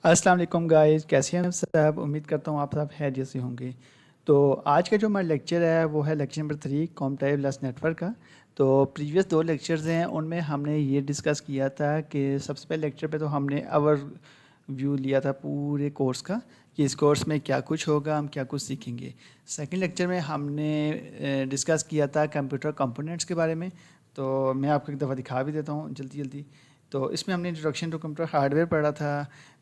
السلام علیکم گائز، کیسے ہیں صاحب؟ امید کرتا ہوں آپ سب خیریت سے ہوں گے۔ تو آج کا جو ہمارا لیکچر ہے وہ ہے لیکچر نمبر 3 کمپیوٹر لیس نیٹ ورک کا۔ تو پریویس 2 لیکچرز ہیں، ان میں ہم نے یہ ڈسکس کیا تھا کہ سب سے پہلے لیکچر پہ تو ہم نے اوور ویو لیا تھا پورے کورس کا کہ اس کورس میں کیا کچھ ہوگا، ہم کیا کچھ سیکھیں گے۔ سیکنڈ لیکچر میں ہم نے ڈسکس کیا تھا کمپیوٹر کمپوننٹس کے بارے میں۔ تو میں آپ کو ایک دفعہ دکھا بھی دیتا ہوں جلدی جلدی۔ تو اس میں ہم نے introduction to computer hardware پڑھا تھا،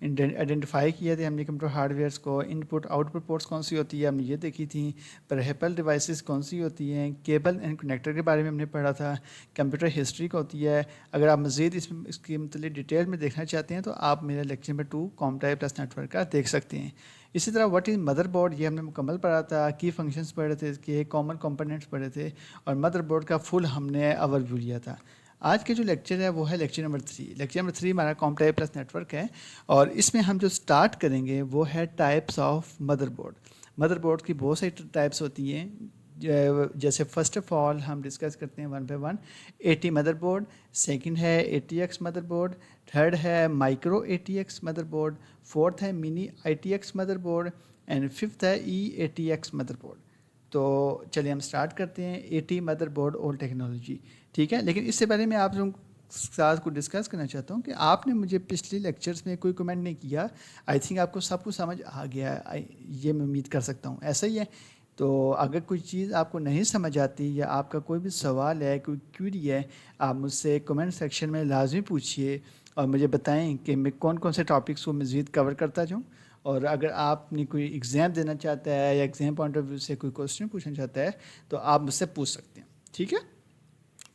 آئیڈینٹیفائی کیا تھے ہم نے کمپیوٹر ہارڈ ویئرس کو، ان پٹ آؤٹ پٹ پورٹس کون سی ہوتی ہے ہم نے یہ دیکھی تھیں، پرہیپل ڈیوائسز کون سی ہوتی ہیں، کیبل اینڈ کنیکٹر کے بارے میں ہم نے پڑھا تھا، کمپیوٹر ہسٹری کا ہوتی ہے۔ اگر آپ مزید اس کے متعلق ڈیٹیل میں دیکھنا چاہتے ہیں تو آپ میرا lecture number 2 computer plus network کا دیکھ سکتے ہیں۔ اسی طرح واٹ از مدر بورڈ، یہ ہم نے مکمل پڑھا تھا، کی فنکشنز پڑھے تھے اس کے، کامن کمپوننٹس پڑھے تھے، اور مدر بورڈ کا فل ہم نے اوور ویو لیا تھا۔ آج کے جو لیکچر ہے وہ ہے لیکچر نمبر 3۔ لیکچر نمبر 3 ہمارا کمپیوٹر پلس نیٹ ورک ہے، اور اس میں ہم جو سٹارٹ کریں گے وہ ہے types of mother board. Mother board کی بہت ساری ٹائپس ہوتی ہیں، جیسے فرسٹ آف آل ہم ڈسکس کرتے ہیں 1 بائی 1 80 مدر بورڈ، سیکنڈ ہے 80X مدر بورڈ، تھرڈ ہے micro 80X motherboard, fourth ہے mini ITX motherboard, and fifth ہے E80X مدر بورڈ۔ تو چلیے ہم سٹارٹ کرتے ہیں 80 مدر بورڈ اولڈ ٹیکنالوجی، ٹھیک ہے۔ لیکن اس سے پہلے میں آپ لوگوں ساتھ کو ڈسکس کرنا چاہتا ہوں کہ آپ نے مجھے پچھلے لیکچرز میں کوئی کمنٹ نہیں کیا۔ آئی تھنک آپ کو سب کچھ سمجھ آ گیا ہے، یہ میں امید کر سکتا ہوں، ایسا ہی ہے۔ تو اگر کوئی چیز آپ کو نہیں سمجھ آتی یا آپ کا کوئی بھی سوال ہے، کوئی کیوری ہے، آپ مجھ سے کمنٹ سیکشن میں لازمی پوچھیے اور مجھے بتائیں کہ میں کون کون سے ٹاپکس کو مزید کور کرتا جاؤں۔ اور اگر آپ نے کوئی ایگزام دینا چاہتا ہے یا ایگزام پوائنٹ آف ویو سے کوئی کوسچن پوچھنا چاہتا ہے تو آپ مجھ سے پوچھ سکتے ہیں، ٹھیک ہے۔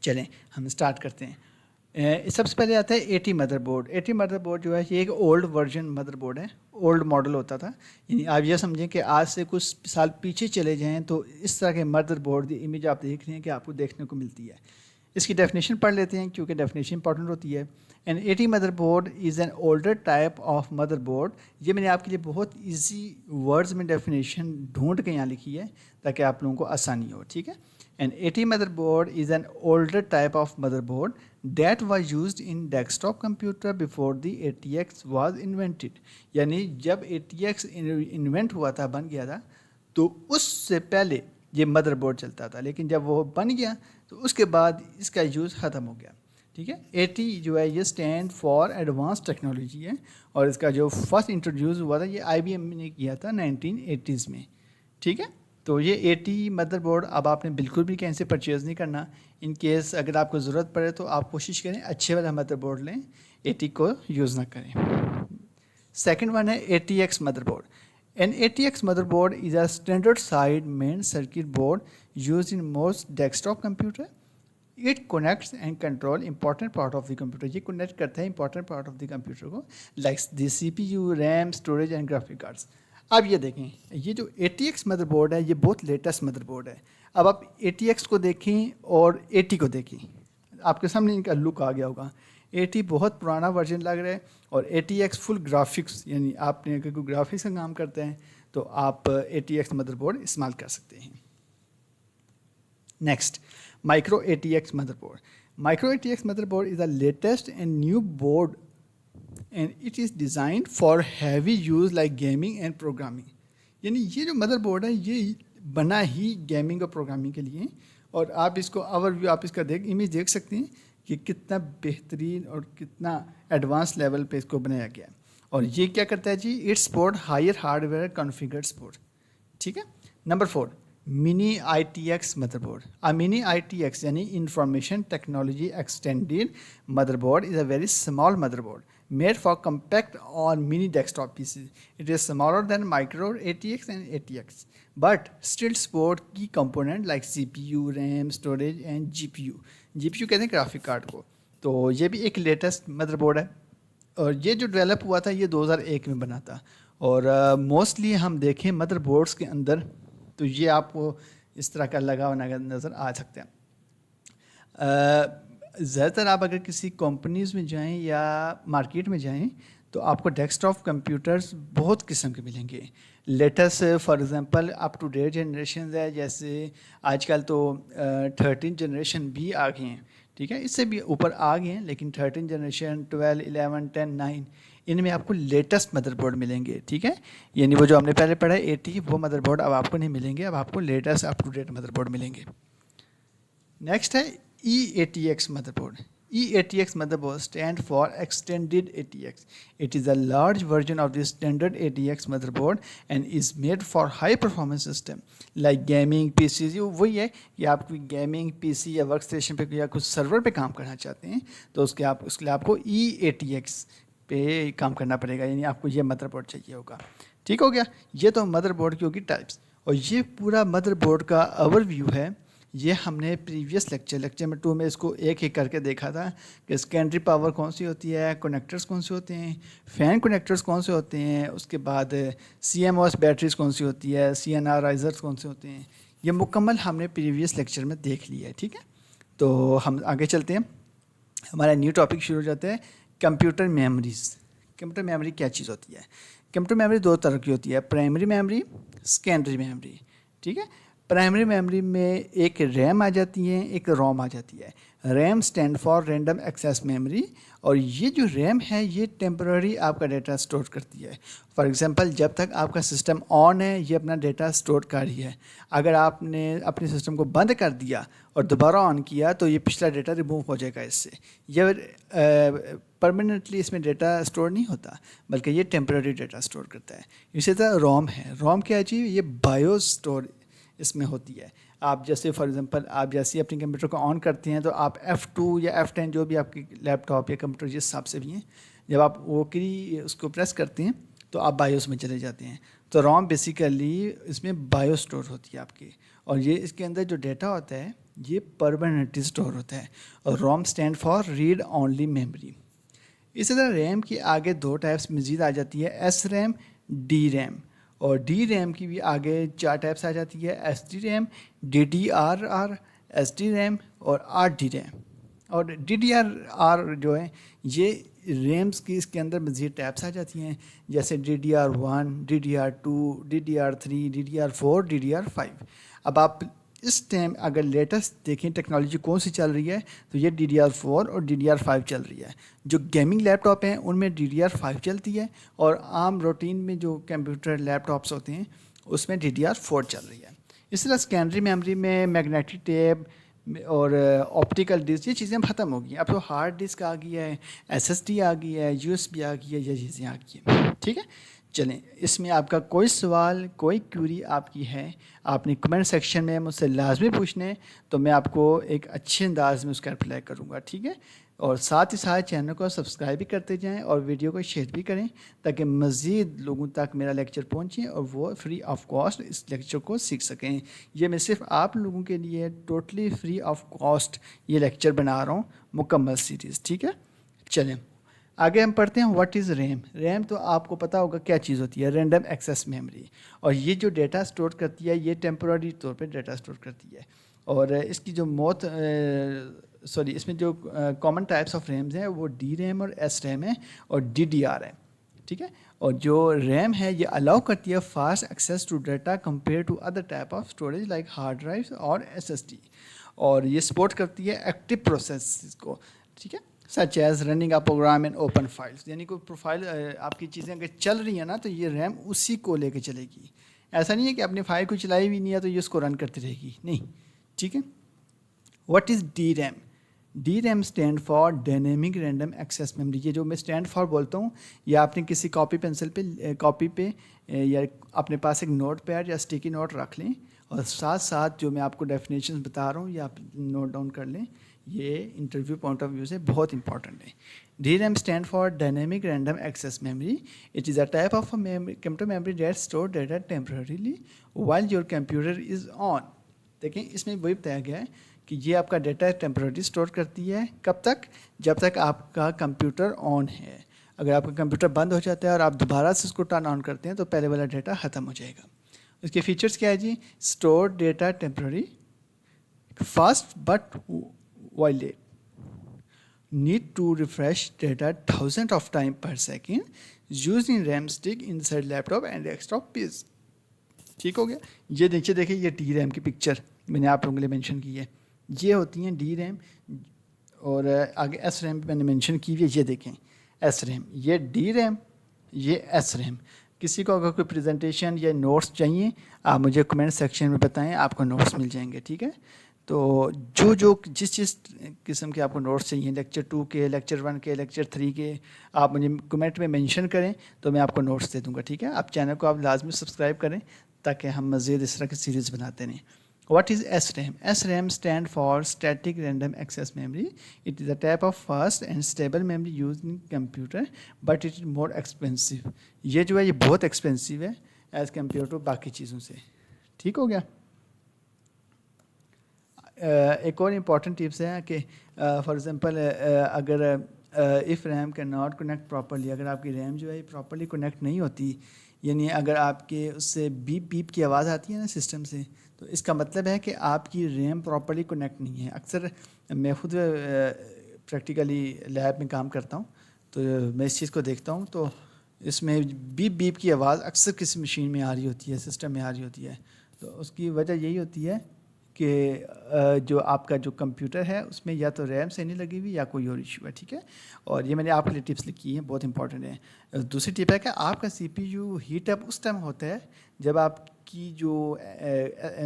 چلیں ہم اسٹارٹ کرتے ہیں۔ سب سے پہلے آتا ہے 80 مدر بورڈ۔ 80 مدر بورڈ جو ہے یہ ایک اولڈ ورژن مدر بورڈ ہے، اولڈ ماڈل ہوتا تھا۔ یعنی آپ یہ سمجھیں کہ آج سے کچھ سال پیچھے چلے جائیں تو اس طرح کے مدر بورڈ کی امیج آپ دیکھ رہے ہیں کہ آپ کو دیکھنے کو ملتی ہے۔ اس کی ڈیفینیشن پڑھ لیتے ہیں کیونکہ ڈیفینیشن امپورٹنٹ ہوتی ہے۔ An 80 motherboard is an older type of motherboard. یہ میں نے آپ کے لیے بہت ایزی ورڈز میں ڈیفینیشن ڈھونڈ کے یہاں لکھی ہے تاکہ آپ لوگوں کو آسانی ہو، ٹھیک ہے۔ An 80 motherboard is an older type of motherboard that was used in desktop computer before the ATX was invented۔ یعنی جب ATX انوینٹ ہوا تھا، بن گیا تھا، تو اس سے پہلے یہ مدر بورڈ چلتا تھا، لیکن جب وہ بن گیا تو اس کے بعد اس کا یوز ختم ہو گیا، ٹھیک ہے۔ 80 جو ہے یہ اسٹینڈ فار ایڈوانس ٹیکنالوجی ہے، اور اس کا جو فرسٹ انٹروڈیوس ہوا تھا یہ IBM نے کیا تھا 1980s میں، ٹھیک ہے۔ تو یہ 80 مدر بورڈ اب آپ نے بالکل بھی کہیں سے پرچیز نہیں کرنا۔ ان کیس اگر آپ کو ضرورت پڑے تو آپ کوشش کریں اچھے والا مدر بورڈ لیں، 80 کو یوز نہ کریں۔ سیکنڈ ون ہے 80X motherboard. And 80X motherboard is a standard sized main circuit board use in most desktop computer. It connects and control important part of the computer. یہ connect کرتا ہے important part of the computer کو، like the CPU، RAM, storage and graphic cards. اب یہ دیکھیں، یہ جو 80X mother board ہے یہ بہت لیٹسٹ مدر بورڈ ہے۔ اب آپ 80X کو دیکھیں اور 80 کو دیکھیں، آپ کے سامنے ان کا لک آ گیا ہوگا۔ 80 بہت پرانا ورژن لگ رہا ہے، اور 80X فل گرافکس، یعنی آپ نے اگر کوئی گرافکس کا کام کرتے ہیں تو آپ 80X مدر بورڈ استعمال کر سکتے ہیں۔ Next, micro 80X mother board. Micro 80X motherboard is the latest and new board and it is designed for heavy use like gaming and programming۔ یعنی یہ جو مدر بورڈ ہے یہ بنا ہی گیمنگ اور پروگرامنگ کے لیے، اور آپ اس کو اوور ویو آپ اس کا امیج دیکھ سکتے ہیں کہ کتنا بہترین اور کتنا ایڈوانس لیول پہ اس کو بنایا گیا ہے۔ اور یہ کیا کرتا ہے جی، it support higher hardware configured support, ٹھیک ہے۔ Number 4، mini ITX motherboard. Mini ITX یعنی information technology extended motherboard is a very small motherboard made for compact or mini desktop PCs. It is smaller than micro 80X and 80X, but still support key component like CPU, RAM, storage and GPU۔ GPU کہتے ہیں graphic card کو۔ تو یہ بھی ایک latest mother board ہے، اور یہ جو ڈیولپ ہوا تھا یہ 2001 میں بنا تھا۔ اور موسٹلی ہم دیکھیں مدر بورڈس کے اندر تو یہ آپ کو اس طرح کا لگا ہوا نظر آ سکتا ہے۔ زیادہ تر آپ اگر کسی کمپنیز میں جائیں یا مارکیٹ میں جائیں تو آپ کو ڈیسک ٹاپ کمپیوٹرز بہت قسم کے ملیں گے۔ Latest for example up to date generations ہے، جیسے آج کل تو 13 جنریشن بھی آ گئے ہیں، ٹھیک ہے. اس سے بھی اوپر آ گئے ہیں لیکن 13 جنریشن 12 11 10 9 ان میں آپ کو لیٹسٹ مدر بورڈ ملیں گے. ٹھیک ہے, یعنی وہ جو ہم نے پہلے پڑھا ہے 80 وہ مدر بورڈ اب آپ کو نہیں ملیں گے, اب آپ کو latest up to date motherboard ملیں گے. نیکسٹ ہے E80X motherboard. E80X motherboard stand for extended ATX. It is a large version of the standard ATX motherboard and is made for high performance system like gaming PCs. وہی ہے کہ آپ کوئی gaming پی سی یا work station پہ یا کچھ سرور پہ کام کرنا چاہتے ہیں تو اس کے لیے آپ کو E80X پہ کام کرنا پڑے گا, یعنی آپ کو یہ مدر بورڈ چاہیے ہوگا. ٹھیک ہو گیا, یہ تو مدر بورڈ کی ہوگی ٹائپس. اور یہ پورا مدر بورڈ کا اوور ویو ہے. یہ ہم نے پریویس لیکچر نمبر 2 میں اس کو ایک ایک کر کے دیکھا تھا کہ سیکنڈری پاور کون سی ہوتی ہے, کنیکٹرز کون سے ہوتے ہیں, فین کنیکٹرز کون سے ہوتے ہیں, اس کے بعد سی ایم اوس بیٹریز کون سی ہوتی ہے, سی این آر رائزرز کون سے ہوتے ہیں. یہ مکمل ہم نے پریویس لیکچر میں دیکھ لیا ہے. ٹھیک ہے, تو ہم آگے چلتے ہیں. ہمارا نیو ٹاپک شروع ہو جاتا ہے کمپیوٹر میموریز. کمپیوٹر میموری کیا چیز ہوتی ہے؟ کمپیوٹر میموری دو طرح کی ہوتی ہے, پرائمری میموری, سیکنڈری میموری. ٹھیک ہے, پرائمری میموری میں ایک ریم آ جاتی ہے, ایک روم آ جاتی ہے. RAM stand for random access memory, اور یہ جو ریم ہے یہ ٹیمپرری آپ کا ڈیٹا اسٹور کرتی ہے. فار ایگزامپل جب تک آپ کا سسٹم آن ہے یہ اپنا ڈیٹا اسٹور کر رہی ہے. اگر آپ نے اپنے سسٹم کو بند کر دیا اور دوبارہ آن کیا تو یہ پچھلا ڈیٹا ریموو ہو جائے گا اس سے. یہ پرماننٹلی اس میں ڈیٹا اسٹور نہیں ہوتا بلکہ یہ ٹیمپرری ڈیٹا اسٹور کرتا ہے. اسی طرح روم ہے. روم کیا ہے جی؟ یہ بایوس اسٹور اس میں ہوتی ہے. آپ جیسے فار ایگزامپل آپ جیسے اپنے کمپیوٹر کو آن کرتے ہیں تو آپ F2 یا F10 جو بھی آپ کی لیپ ٹاپ یا کمپیوٹر جس حساب سے بھی ہیں, جب آپ وہ کی اس کو پریس کرتے ہیں تو آپ بایوس میں چلے جاتے ہیں. تو روم بیسیکلی اس میں بایوس اسٹور ہوتی ہے آپ کی, اور یہ اس کے اندر جو ڈیٹا ہوتا ہے یہ پرماننٹلی اسٹور ہوتا ہے. اور ROM stand for read only memory. اسی طرح ریم کی آگے دو ٹائپس مزید آ جاتی ہے, ایس ریم, ڈی ریم. اور ڈی ریم کی بھی آگے 4 ٹائپس آ جاتی ہے, S D RAM, D D R R, S D RAM اور آر ڈی ریم. اور ڈی ڈی آر آر جو ہے یہ ریمز کی اس کے اندر مزید ٹائپس آ جاتی ہیں, جیسے D D R 1, D D R 2, D D R 3, D D R 4, D D R 5. اب آپ اس ٹائم اگر لیٹسٹ دیکھیں ٹیکنالوجی کون سی چل رہی ہے تو یہ ڈی ڈی آر 4 اور ڈی ڈی آر 5 چل رہی ہے. جو گیمنگ لیپ ٹاپ ہیں ان میں ڈی ڈی آر 5 چلتی ہے, اور عام روٹین میں جو کمپیوٹر لیپ ٹاپس ہوتے ہیں اس میں ڈی ڈی آر 4 چل رہی ہے. اس طرح سیکنڈری میموری میں میگنیٹک ٹیپ اور آپٹیکل ڈسک یہ چیزیں ختم ہو گئی ہیں. اب تو ہارڈ ڈسک آ گئی ہے, ایس ایس ڈی آ گئی ہے, یو ایس بی آ گئی ہے, یہ چیزیں آ گئی ہیں. ٹھیک ہے, چلیں اس میں آپ کا کوئی سوال کوئی کیوری آپ کی ہے آپ نے کمنٹ سیکشن میں مجھ سے لازمی پوچھنا ہے, تو میں آپ کو ایک اچھے انداز میں اس کا رپلائی کروں گا. ٹھیک ہے, اور ساتھ ہی ساتھ چینل کو سبسکرائب بھی کرتے جائیں اور ویڈیو کو شیئر بھی کریں تاکہ مزید لوگوں تک میرا لیکچر پہنچے اور وہ فری آف کاسٹ اس لیکچر کو سیکھ سکیں. یہ میں صرف آپ لوگوں کے لیے ٹوٹلی فری آف کاسٹ یہ لیکچر بنا رہا ہوں, مکمل سیریز. ٹھیک ہے, چلیں آگے ہم پڑھتے ہیں واٹ از ریم. ریم تو آپ کو پتہ ہوگا کیا چیز ہوتی ہے, رینڈم ایکسیس میموری. اور یہ جو ڈیٹا اسٹور کرتی ہے یہ ٹیمپرری طور پہ ڈیٹا اسٹور کرتی ہے. اور اس کی جو اس میں جو کامن ٹائپس آف ریمز ہیں وہ ڈی ریم اور ایس ریم ہے اور ڈی ڈی آر ہے. ٹھیک ہے, اور جو ریم ہے یہ الاؤ کرتی ہے fast access to data compare to other type of storage like hard drives اور ایس ایس ڈی. اور یہ سپورٹ کرتی ہے ایکٹیو پروسیس کو. ٹھیک ہے, such as running a program in open files, یعنی کوئی پروفائل آپ کی چیزیں اگر چل رہی ہیں نا تو یہ ریم اسی کو لے کے چلے گی. ایسا نہیں ہے کہ اپنی فائل کو چلائی بھی نہیں ہے تو یہ اس کو رن کرتی رہے گی, نہیں. ٹھیک ہے, what is D RAM? D RAM stand for dynamic random access memory. یہ جو میں اسٹینڈ فار بولتا ہوں یہ آپ نے کسی کاپی پہ یا اپنے پاس ایک نوٹ پیڈ یا اسٹیکی نوٹ رکھ لیں, اور ساتھ ساتھ جو میں آپ کو ڈیفینیشن بتا رہا ہوں یہ آپ نوٹ ڈاؤن کر لیں. یہ انٹرویو پوائنٹ آف ویو سے بہت امپورٹنٹ ہے. D RAM stand for dynamic random access memory. It is a type of computer memory that store data temporarily while your computer is on. دیکھیں اس میں وہی بتایا گیا ہے کہ یہ آپ کا ڈیٹا ٹیمپرری اسٹور کرتی ہے. کب تک؟ جب تک آپ کا کمپیوٹر آن ہے. اگر آپ کا کمپیوٹر بند ہو جاتا ہے اور آپ دوبارہ سے اس کو ٹرن آن کرتے ہیں تو پہلے والا ڈیٹا ختم ہو جائے گا. اس کے فیچرز کیا ہے جی؟ Store data temporary, fast but volatile, need to refresh data thousands of times per second using RAM stick inside laptop and desktop PC. ٹھیک ہو گیا. یہ نیچے دیکھیں یہ ڈی ریم کی پکچر میں نے آپ لوگوں کے لیے مینشن کی ہے. یہ ہوتی ہیں ڈی ریم, اور آگے ایس ریم میں نے مینشن کی ہوئی ہے، یہ دیکھیں ایس ریم، یہ ڈی ریم، یہ ایس ریم. کسی کو اگر کوئی پریزنٹیشن یا نوٹس چاہیے آپ مجھے کمنٹ سیکشن میں بتائیں، آپ کو نوٹس مل جائیں گے. ٹھیک ہے، تو جو جس قسم کے آپ کو نوٹس چاہیے، لیکچر 2 کے، لیکچر 1 کے، لیکچر 3 کے، آپ مجھے کمنٹ میں مینشن کریں تو میں آپ کو نوٹس دے دوں گا. ٹھیک ہے، آپ چینل کو آپ لازمی سبسکرائب کریں تاکہ ہم مزید اس طرح کی سیریز بناتے رہیں. What is SRAM? SRAM stand for Static Random Access Memory. It is a type of fast and stable memory used in computer, but it is more expensive. یہ جو ہے یہ بہت ایکسپینسو ہے ایز کمپیئر ٹو باقی چیزوں سے. ٹھیک ہو گیا. ایک اور امپورٹنٹ ٹپس ہے کہ فار ایگزامپل اگر if RAM can not connect properly, اگر آپ کی ریم جو ہے پراپرلی کنیکٹ نہیں ہوتی، یعنی اگر آپ کے اس سے بیپ بیپ کی آواز آتی ہے نا سسٹم سے، تو اس کا مطلب ہے کہ آپ کی ریم پراپرلی کنیکٹ نہیں ہے. اکثر میں خود پریکٹیکلی لیب میں کام کرتا ہوں تو میں اس چیز کو دیکھتا ہوں، تو اس میں بیپ بیپ کی آواز اکثر کسی مشین میں آ رہی ہوتی ہے، سسٹم میں آ رہی ہوتی ہے. تو اس کی وجہ یہی ہوتی ہے کہ جو آپ کا جو کمپیوٹر ہے اس میں یا تو ریم سے نہیں لگی ہوئی یا کوئی اور ایشو ہے. ٹھیک ہے، اور یہ میں نے آپ کے لیے ٹپس لکھی ہیں، بہت امپورٹنٹ ہے. دوسری ٹپ ہے کہ آپ کا سی پی یو ہیٹ اپ اس ٹائم ہوتا ہے جب آپ کی جو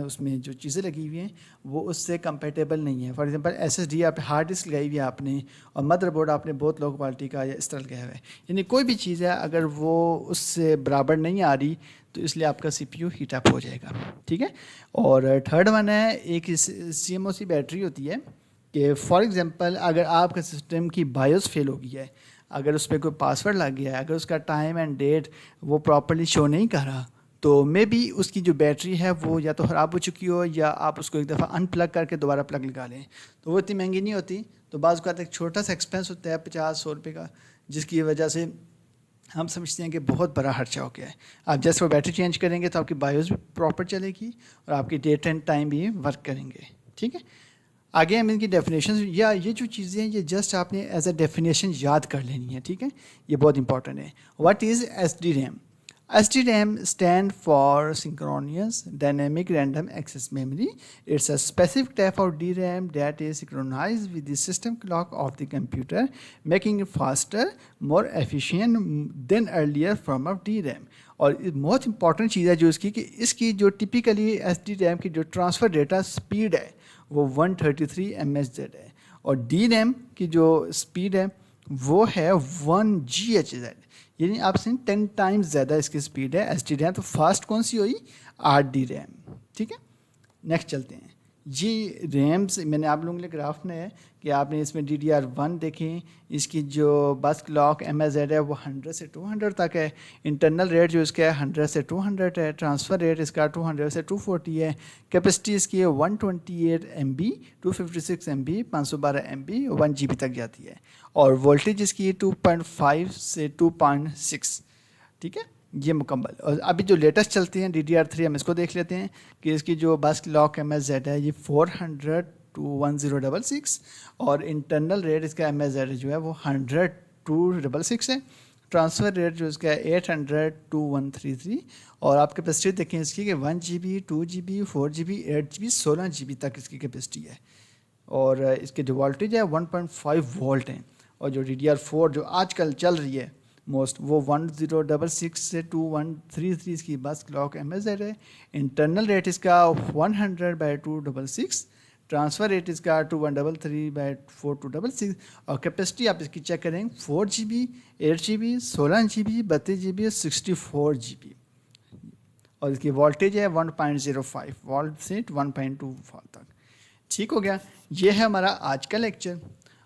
اس میں جو چیزیں لگی ہوئی ہیں وہ اس سے کمپیٹیبل نہیں ہے. For example S S D آپ ہارڈ ڈسک لگائی ہوئی ہے آپ نے، اور مدر بورڈ آپ نے بہت لو کوالٹی کا یا اس طرح لگایا ہوا ہے، یعنی کوئی بھی چیز ہے اگر وہ اس سے برابر نہیں آ رہی تو اس لیے آپ کا سی پی یو ہیٹ اپ ہو جائے گا. ٹھیک ہے، اور تھرڈ ون ہے ایک سی ایم او سی بیٹری ہوتی ہے کہ فار ایگزامپل اگر آپ کا سسٹم کی بایوس فیل ہو گئی ہے، اگر اس پہ کوئی پاسورڈ لگ گیا ہے، اگر اس کا ٹائم اینڈ ڈیٹ وہ پراپرلی شو نہیں کر رہا، تو مے بی اس کی جو بیٹری ہے وہ یا تو خراب ہو چکی ہو، یا آپ اس کو ایک دفعہ ان پلگ کر کے دوبارہ پلگ لگا لیں. تو وہ اتنی مہنگی نہیں ہوتی، تو بعض اوقات ایک چھوٹا سا ایکسپینس ہوتا ہے 50-100 روپے کا، جس کی وجہ سے ہم سمجھتے ہیں کہ بہت بڑا خرچہ ہو گیا ہے. آپ جیسے وہ بیٹری چینج کریں گے تو آپ کی بایوس بھی پراپر چلے گی اور آپ کی ڈیٹ اینڈ ٹائم بھی ورک کریں گے. ٹھیک ہے، آگے ہم ان کی ڈیفینیشن، یا یہ جو چیزیں ہیں یہ جسٹ آپ نے ایز اے ڈیفینیشن یاد کر لینی ہے. ٹھیک ہے، یہ بہت امپورٹنٹ ہے. What is S D RAM? S D RAM stand for synchronous dynamic random access memory. It's a specific type of DRAM that is synchronized with the system clock of the computer, making it faster, more efficient than earlier form of DRAM. اور بہت important چیز ہے جو اس کی، کہ اس کی جو typically S D RAM کی جو ٹرانسفر ڈیٹا اسپیڈ ہے وہ 133 MHz ہے، اور ڈی ریم کی جو اسپیڈ ہے وہ ہے 1 GHz، یعنی آپ سے 10 ٹائمز زیادہ اس کی اسپیڈ ہے ایس ڈی ریم. تو فاسٹ کون سی ہوئی؟ R D RAM. ٹھیک ہے، نیکسٹ چلتے ہیں جی. ریمز میں نے آپ لوگوں کے لیے گراف میں ہے کہ آپ نے اس میں DDR1 دیکھیں، اس کی جو بس کلاک MHz ہے وہ 100 سے 200 تک ہے. انٹرنل ریٹ جو اس کا ہے 100 سے 200 ہے. ٹرانسفر ریٹ اس کا 200 سے 240 ہے. کیپیسٹی اس کی 128 MB، 256 MB، 512 MB، 1 GB تک جاتی ہے. اور وولٹیج اس کی 2.5 سے 2.6. ٹھیک ہے، یہ مکمل. اور ابھی جو لیٹسٹ چلتے ہیں DDR3 ہم اس کو دیکھ لیتے ہیں کہ اس کی جو بس کلاک MHz ہے یہ 400 to 1066، اور انٹرنل ریٹ اس کا MHz جو ہے وہ 100 to 666 ہے. ٹرانسفر ریٹ جو اس کا ہے 800 to 133، اور آپ کیپیسٹی دیکھیں اس کی کہ 1 GB، 2 GB، 4 GB، 8 GB، 16 GB تک اس کی کیپیسٹی ہے. اور اس کے جو وولٹیج ہے 1.5 وولٹ ہیں. اور جو DDR4 جو آج کل چل رہی ہے موسٹ، وہ 1066 سے 2133 اس کی بس کلاک MHz ہے. انٹرنل ریٹ اس کا 100/266، ٹرانسفر ریٹ اس کا 2133/4266، اور کیپیسٹی آپ اس کی چیک کریں 4 GB، 8 GB، 16 GB، 32 GB، 64 GB. اور اس کی وولٹیج ہے 1.05 وولٹ سے 1.2 وولٹ تک. ٹھیک ہو گیا، یہ ہے ہمارا آج کا لیکچر.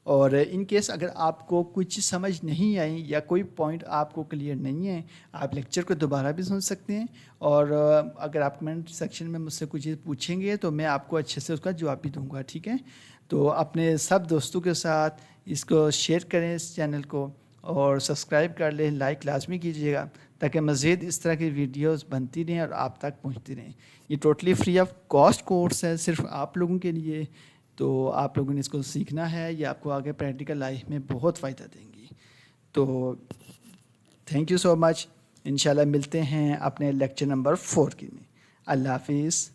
اور ان کیس اگر آپ کو کوئی چیز سمجھ نہیں آئی یا کوئی پوائنٹ آپ کو کلیئر نہیں ہے، آپ لیکچر کو دوبارہ بھی سن سکتے ہیں. اور اگر آپ کمنٹ سیکشن میں مجھ سے کوئی چیز پوچھیں گے تو میں آپ کو اچھے سے اس کا جواب بھی دوں گا. ٹھیک ہے، تو اپنے سب دوستوں کے ساتھ اس کو شیئر کریں اس چینل کو، اور سبسکرائب کر لیں، لائک لازمی کیجیے گا تاکہ مزید اس طرح کی ویڈیوز بنتی رہیں اور آپ تک پہنچتی رہیں. یہ totally free of cost course ہے، صرف آپ لوگوں کے لیے. تو آپ لوگوں نے اس کو سیکھنا ہے، یہ آپ کو آگے پریکٹیکل لائف میں بہت فائدہ دیں گی. تو تھینک یو سو مچ. انشاءاللہ ملتے ہیں اپنے لیکچر نمبر 4 کے میں. اللہ حافظ.